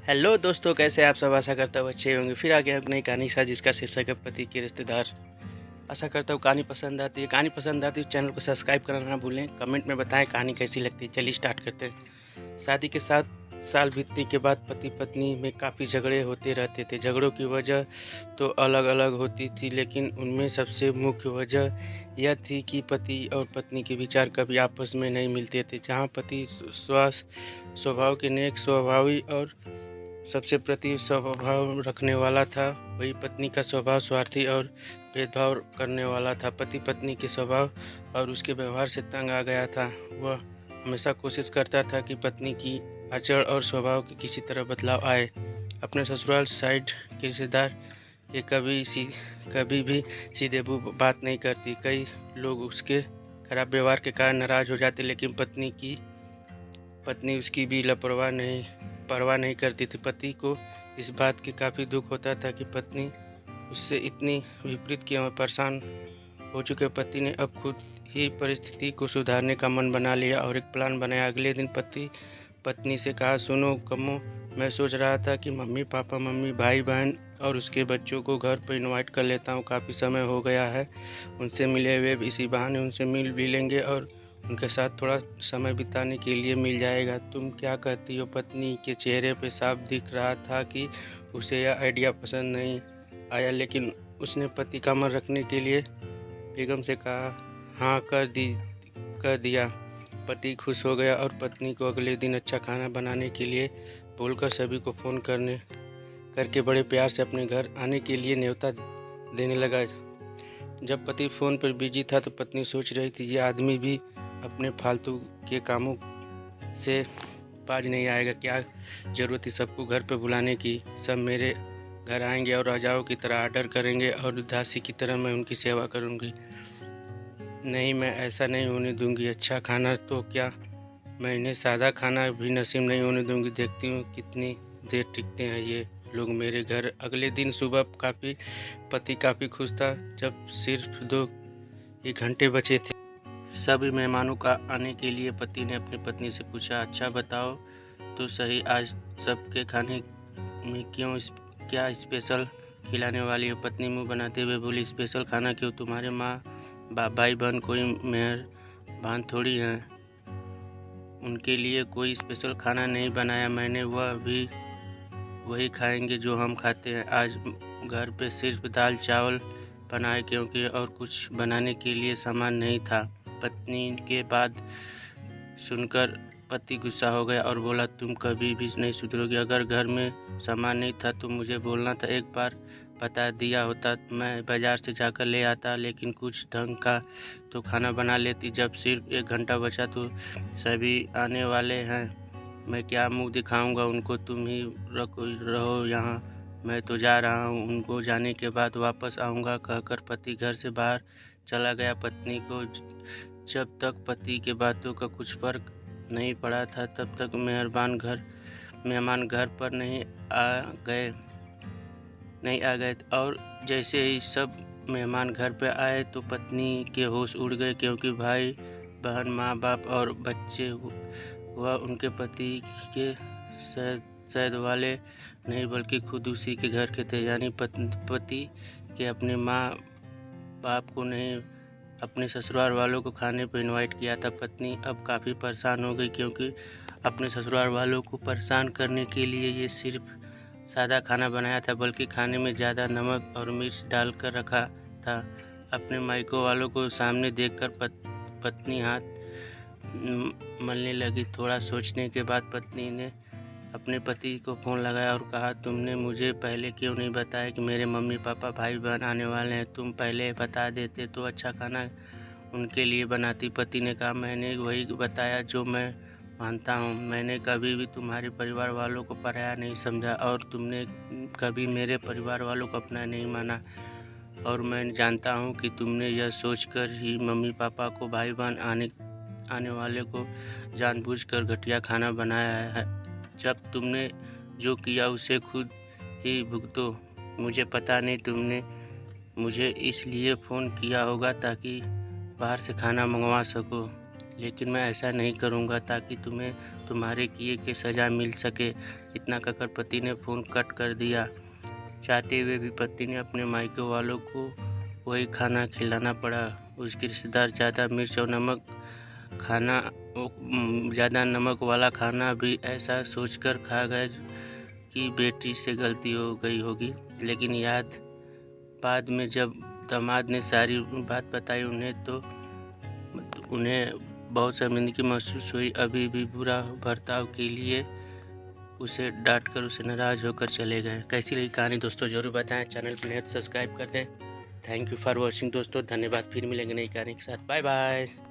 Hello दोस्तों, कैसे आप सब। आशा करता हूँ अच्छे होंगे। फिर आ गया एक नई कहानी साथ जिसका शीर्षक है पति के रिश्तेदार। आशा करता हूँ कहानी पसंद आती है। कहानी पसंद आती है चैनल को सब्सक्राइब करना ना भूलें। कमेंट में बताएं कहानी कैसी लगती है। चलिए स्टार्ट करते हैं। शादी के 7 साल बीतने के बाद पति पत्नी में काफ़ी झगड़े होते रहते थे। झगड़ों की वजह तो अलग अलग होती थी, लेकिन उनमें सबसे मुख्य वजह यह थी कि पति और पत्नी के विचार कभी आपस में नहीं मिलते थे। जहाँ पति स्वभाव के नेक स्वभावी और सबसे प्रति स्वभाव रखने वाला था, वही पत्नी का स्वभाव स्वार्थी और भेदभाव करने वाला था। पति पत्नी के स्वभाव और उसके व्यवहार से तंग आ गया था। वह हमेशा कोशिश करता था कि पत्नी की आचरण और स्वभाव के किसी तरह बदलाव आए। अपने ससुराल साइड के रिश्तेदार ये कभी भी सीधे बात नहीं करती। कई लोग उसके खराब व्यवहार के कारण नाराज हो जाते, लेकिन पत्नी उसकी भी परवाह नहीं करती थी। पति को इस बात की काफ़ी दुख होता था कि पत्नी उससे इतनी विपरीत क्यों परेशान हो चुके। पति ने अब खुद ही परिस्थिति को सुधारने का मन बना लिया और एक प्लान बनाया। अगले दिन पति पत्नी से कहा, सुनो कमो, मैं सोच रहा था कि मम्मी पापा, मम्मी भाई बहन और उसके बच्चों को घर पर इनवाइट कर लेता हूँ। काफ़ी समय हो गया है उनसे मिले हुए, इसी बहाने उनसे मिल भी लेंगे और उनके साथ थोड़ा समय बिताने के लिए मिल जाएगा। तुम क्या कहती हो? पत्नी के चेहरे पे साफ दिख रहा था कि उसे यह आइडिया पसंद नहीं आया, लेकिन उसने पति का मन रखने के लिए बेगम से कहा, हाँ कर दिया। पति खुश हो गया और पत्नी को अगले दिन अच्छा खाना बनाने के लिए बोलकर सभी को फ़ोन करके बड़े प्यार से अपने घर आने के लिए न्योता देने लगा। जब पति फ़ोन पर बिजी था तो पत्नी सोच रही थी, ये आदमी भी अपने फालतू के कामों से बाज नहीं आएगा। क्या ज़रूरत थी सबको घर पे बुलाने की? सब मेरे घर आएंगे और राजाओं की तरह आर्डर करेंगे और दासी की तरह मैं उनकी सेवा करूंगी। नहीं, मैं ऐसा नहीं होने दूंगी। अच्छा खाना तो क्या, मैं इन्हें सादा खाना भी नसीब नहीं होने दूंगी। देखती हूँ कितनी देर टिकते हैं ये लोग मेरे घर। अगले दिन सुबह पति काफ़ी खुश था जब सिर्फ 2 ही घंटे बचे थे। सभी मेहमानों का आने के लिए पति ने अपनी पत्नी से पूछा, अच्छा बताओ तो सही, आज सबके खाने में क्या स्पेशल खिलाने वाली हो? पत्नी मुंह बनाते हुए बोली, स्पेशल खाना क्यों? तुम्हारे माँ बाप भाई बहन कोई मेहरबान थोड़ी हैं, उनके लिए कोई स्पेशल खाना नहीं बनाया मैंने। वह भी वही खाएंगे जो हम खाते हैं। आज घर पे सिर्फ दाल चावल बनाए क्योंकि और कुछ बनाने के लिए सामान नहीं था। पत्नी के बात सुनकर पति गुस्सा हो गया और बोला, तुम कभी भी नहीं सुधरोगी। अगर घर में सामान नहीं था तो मुझे बोलना था, एक बार बता दिया होता मैं बाजार से जाकर ले आता, लेकिन कुछ ढंग का तो खाना बना लेती। जब सिर्फ 1 घंटा बचा तो सभी आने वाले हैं, मैं क्या मुंह दिखाऊंगा उनको? तुम ही रहो यहाँ, मैं तो जा रहा हूँ। उनको जाने के बाद वापस आऊँगा कहकर पति घर से बाहर चला गया। पत्नी को जब तक पति के बातों का कुछ फर्क नहीं पड़ा था तब तक मेहमान घर पर नहीं आ गए और जैसे ही सब मेहमान घर पर आए तो पत्नी के होश उड़ गए, क्योंकि भाई बहन, माँ बाप और बच्चे वह उनके पति के शायद वाले नहीं बल्कि खुद उसी के घर के थे। यानी पति के अपने माँ बाप को नहीं, अपने ससुराल वालों को खाने पर इनवाइट किया था। पत्नी अब काफ़ी परेशान हो गई, क्योंकि अपने ससुराल वालों को परेशान करने के लिए ये सिर्फ सादा खाना बनाया था, बल्कि खाने में ज़्यादा नमक और मिर्च डालकर रखा था। अपने मायकों वालों को सामने देखकर पत्नी हाथ मलने लगी। थोड़ा सोचने के बाद पत्नी ने अपने पति को फ़ोन लगाया और कहा, तुमने मुझे पहले क्यों नहीं बताया कि मेरे मम्मी पापा भाई बहन आने वाले हैं? तुम पहले बता देते तो अच्छा खाना उनके लिए बनाती। पति ने कहा, मैंने वही बताया जो मैं मानता हूँ। मैंने कभी भी तुम्हारे परिवार वालों को पराया नहीं समझा और तुमने कभी मेरे परिवार वालों को अपना नहीं माना। और मैं जानता हूँ कि तुमने यह सोचकर ही मम्मी पापा को, भाई बहन आने वाले को जानबूझकर घटिया खाना बनाया है। जब तुमने जो किया उसे खुद ही भुगतो। मुझे पता नहीं, तुमने मुझे इसलिए फ़ोन किया होगा ताकि बाहर से खाना मंगवा सको, लेकिन मैं ऐसा नहीं करूँगा ताकि तुम्हारे किए के सज़ा मिल सके। इतना कहकर पति ने फ़ोन कट कर दिया। चाहते हुए भी पति ने अपने मायके वालों को वही खाना खिलाना पड़ा। उसके रिश्तेदार ज़्यादा मिर्च और नमक खाना ज़्यादा नमक वाला खाना भी ऐसा सोचकर खा गए कि बेटी से गलती हो गई होगी। लेकिन बाद में जब दामाद ने सारी बात बताई उन्हें, तो उन्हें बहुत शर्मिंदगी महसूस हुई। अभी भी बुरा बर्ताव के लिए उसे डांटकर उसे नाराज़ होकर चले गए। कैसी लगी कहानी दोस्तों ज़रूर बताएं। चैनल पर नए तो सब्सक्राइब कर दें। थैंक यू फॉर वॉचिंग दोस्तों, धन्यवाद। फिर मिलेंगे नई कहानी के साथ। Bye bye.